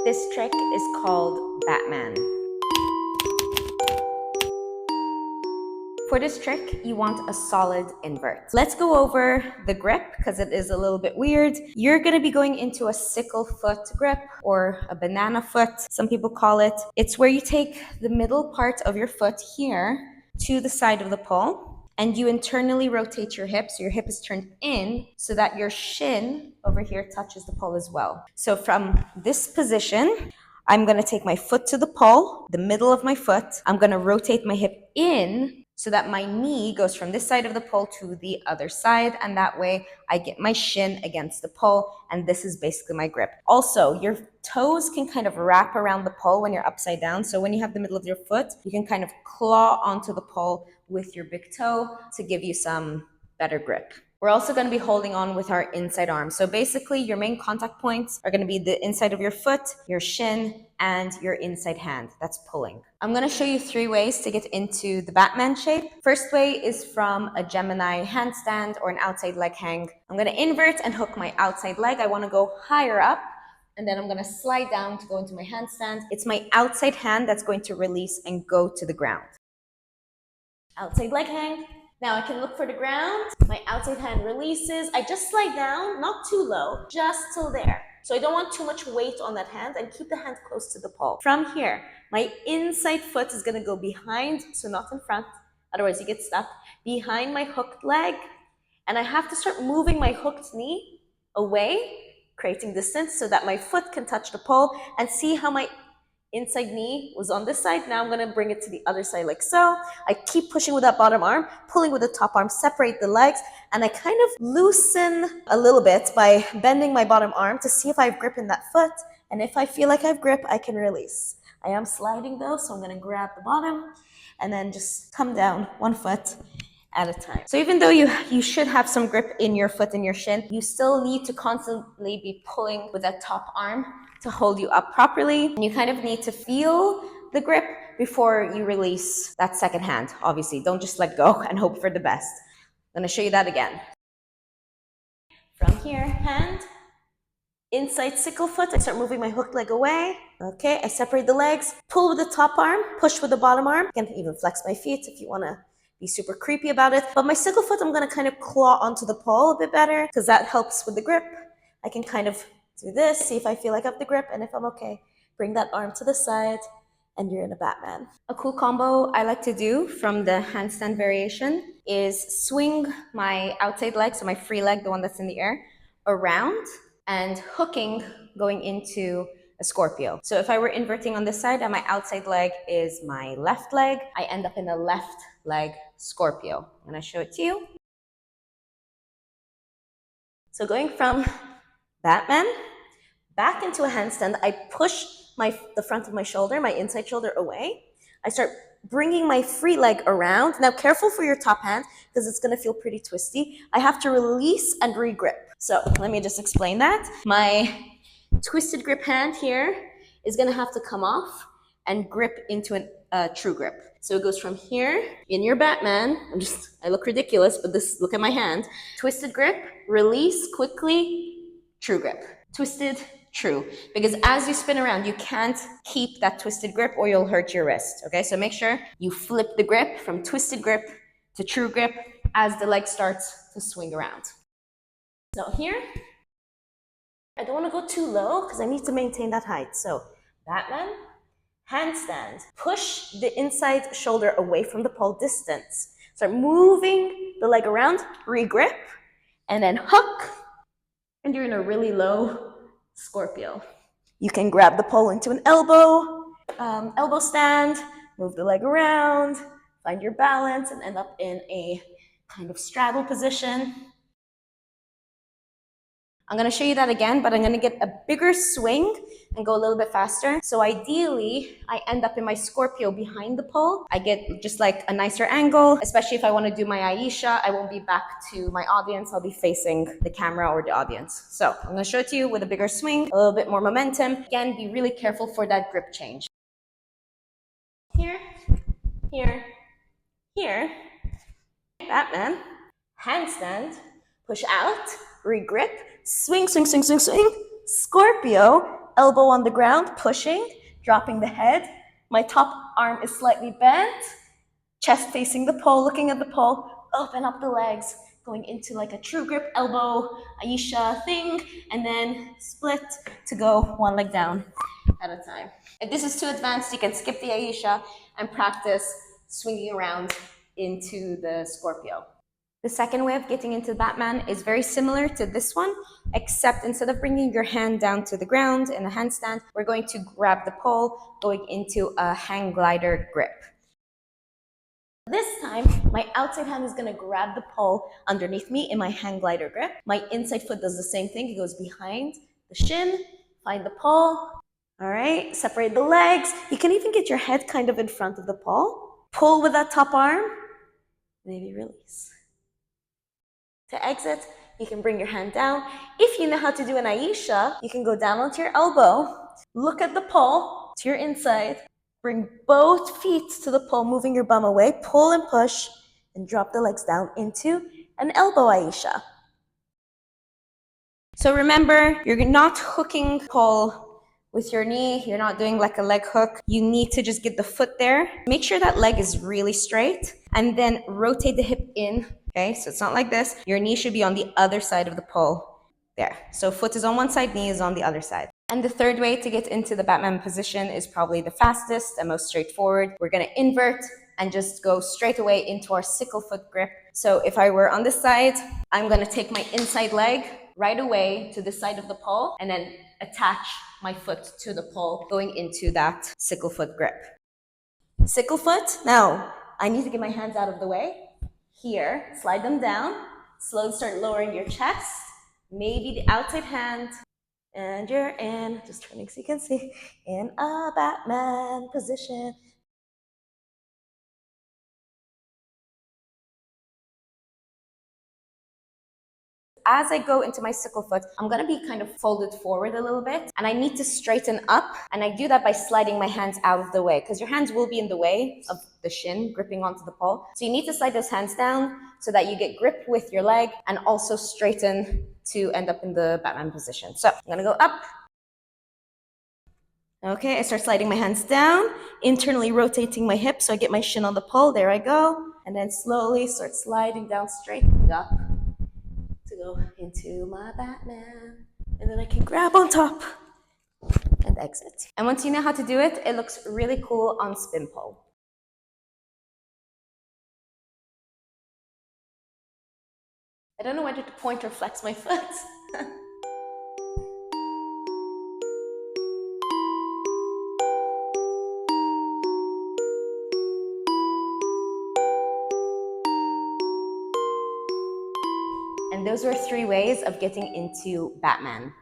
This trick is called Batman. For this trick, you want a solid invert. Let's go over the grip because it is a little bit weird. You're going to be going into a sickle foot grip or a banana foot, some people call it. It's where you take the middle part of your foot here to the side of the pole and you internally rotate your hip. So your hip is turned in so that your shin over here touches the pole as well. So from this position, I'm going to take my foot to the pole, the middle of my foot. I'm going to rotate my hip in so that my knee goes from this side of the pole to the other side. And that way I get my shin against the pole. And this is basically my grip. Also, your toes can kind of wrap around the pole when you're upside down. So when you have the middle of your foot, you can kind of claw onto the pole with your big toe to give you some better grip. We're also going to be holding on with our inside arm. So basically your main contact points are going to be the inside of your foot, your shin, and your inside hand. That's pulling. I'm going to show you 3 ways to get into the Batman shape. First way is from a Gemini handstand or an outside leg hang. I'm going to invert and hook my outside leg. I want to go higher up. And then I'm going to slide down to go into my handstand. It's my outside hand that's going to release and go to the ground. Outside leg hang. Now I can look for the ground. My outside hand releases. I just slide down, not too low, just till there. So I don't want too much weight on that hand and keep the hand close to the pole. From here, my inside foot is going to go behind, so not in front. Otherwise you get stuck. Behind my hooked leg. And I have to start moving my hooked knee away, creating distance so that my foot can touch the pole, and see how my inside knee was on this side. Now I'm going to bring it to the other side like so. I keep pushing with that bottom arm, pulling with the top arm, separate the legs, and I kind of loosen a little bit by bending my bottom arm to see if I have grip in that foot. And if I feel like I have grip, I can release. I am sliding though, so I'm going to grab the bottom and then just come down 1 foot at a time. So even though you should have some grip in your foot and your shin, you still need to constantly be pulling with that top arm to hold you up properly. And you kind of need to feel the grip before you release that second hand. Obviously, don't just let go and hope for the best. I'm going to show you that again. From here, hand, inside sickle foot, I start moving my hooked leg away. Okay, I separate the legs, pull with the top arm, push with the bottom arm. I can even flex my feet if you want to be super creepy about it. But my sickle foot, I'm going to kind of claw onto the pole a bit better because that helps with the grip. I can kind of do this, see if I feel like I have the grip, and if I'm okay, bring that arm to the side, and you're in a Batman. A cool combo I like to do from the handstand variation is swing my outside leg, so my free leg, the one that's in the air, around, and hooking going into a Scorpio. So if I were inverting on this side and my outside leg is my left leg, I end up in a left leg Scorpio. I'm going to show it to you. So going from Batman back into a handstand, I push the front of my shoulder, my inside shoulder away. I start bringing my free leg around. Now careful for your top hand because it's going to feel pretty twisty. I have to release and re-grip. So let me just explain that. My twisted grip hand here is going to have to come off and grip into a true grip. So it goes from here in your Batman. I look ridiculous, but look at my hand. Twisted grip, release quickly, true grip. Twisted, true. Because as you spin around, you can't keep that twisted grip or you'll hurt your wrist. Okay, so make sure you flip the grip from twisted grip to true grip as the leg starts to swing around. So here, I don't want to go too low because I need to maintain that height. So Batman, handstand, push the inside shoulder away from the pole, distance. Start moving the leg around, re-grip, and then hook, and you're in a really low Scorpio. You can grab the pole into an elbow stand, move the leg around, find your balance, and end up in a kind of straddle position. I'm going to show you that again, but I'm going to get a bigger swing and go a little bit faster. So ideally, I end up in my Scorpio behind the pole. I get just like a nicer angle, especially if I want to do my Aisha. I won't be back to my audience. I'll be facing the camera or the audience. So I'm going to show it to you with a bigger swing, a little bit more momentum. Again, be really careful for that grip change. Here, here, here. Batman, handstand, push out, re-grip, swing, swing, swing, swing, swing, Scorpio, elbow on the ground, pushing, dropping the head. My top arm is slightly bent, chest facing the pole, looking at the pole, open up the legs, going into like a true grip elbow, Aisha thing, and then split to go one leg down at a time. If this is too advanced, you can skip the Aisha and practice swinging around into the Scorpio. The second way of getting into Batman is very similar to this one, except instead of bringing your hand down to the ground in a handstand, we're going to grab the pole, going into a hang glider grip. This time, my outside hand is going to grab the pole underneath me in my hang glider grip. My inside foot does the same thing. It goes behind the shin, find the pole. All right, separate the legs. You can even get your head kind of in front of the pole. Pull with that top arm, maybe release. To exit, you can bring your hand down. If you know how to do an Aisha, you can go down onto your elbow, look at the pole to your inside, bring both feet to the pole, moving your bum away, pull and push, and drop the legs down into an elbow Aisha. So remember, you're not hooking pole with your knee, you're not doing like a leg hook. You need to just get the foot there. Make sure that leg is really straight, and then rotate the hip in. Okay, so it's not like this. Your knee should be on the other side of the pole. There. So foot is on one side, knee is on the other side. And the third way to get into the Batman position is probably the fastest and most straightforward. We're going to invert and just go straight away into our sickle foot grip. So if I were on this side, I'm going to take my inside leg right away to the side of the pole and then attach my foot to the pole, going into that sickle foot grip. Sickle foot. Now, I need to get my hands out of the way. Here, slide them down. Slowly start lowering your chest. Maybe the outside hand. And you're in, just turning so you can see, in a Batman position. As I go into my sickle foot, I'm going to be kind of folded forward a little bit, and I need to straighten up, and I do that by sliding my hands out of the way, because your hands will be in the way of the shin gripping onto the pole. So you need to slide those hands down so that you get grip with your leg and also straighten to end up in the Batman position. So I'm going to go up. Okay, I start sliding my hands down, internally rotating my hips so I get my shin on the pole. There I go. And then slowly start sliding down, straightening up to go into my Batman. And then I can grab on top and exit. And once you know how to do it, it looks really cool on spin pole. I don't know whether to point or flex my foot. And those were 3 ways of getting into Batman.